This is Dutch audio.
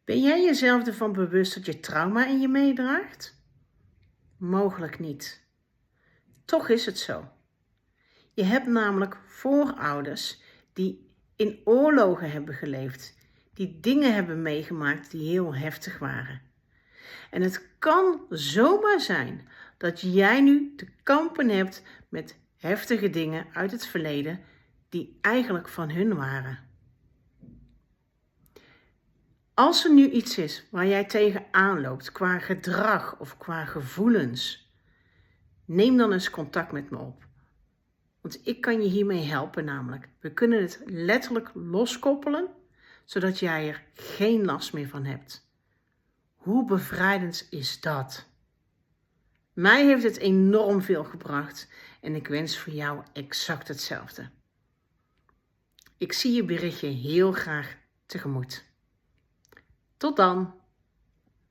Ben jij jezelf ervan bewust dat je trauma in je meedraagt? Mogelijk niet. Toch is het zo. Je hebt namelijk voorouders die in oorlogen hebben geleefd, die dingen hebben meegemaakt die heel heftig waren. En het kan zomaar zijn dat jij nu te kampen hebt met heftige dingen uit het verleden die eigenlijk van hun waren. Als er nu iets is waar jij tegenaan loopt qua gedrag of qua gevoelens, neem dan eens contact met me op. Want ik kan je hiermee helpen namelijk. We kunnen het letterlijk loskoppelen, zodat jij er geen last meer van hebt. Hoe bevrijdend is dat? Mij heeft het enorm veel gebracht en ik wens voor jou exact hetzelfde. Ik zie je berichtje heel graag tegemoet. Tot dan!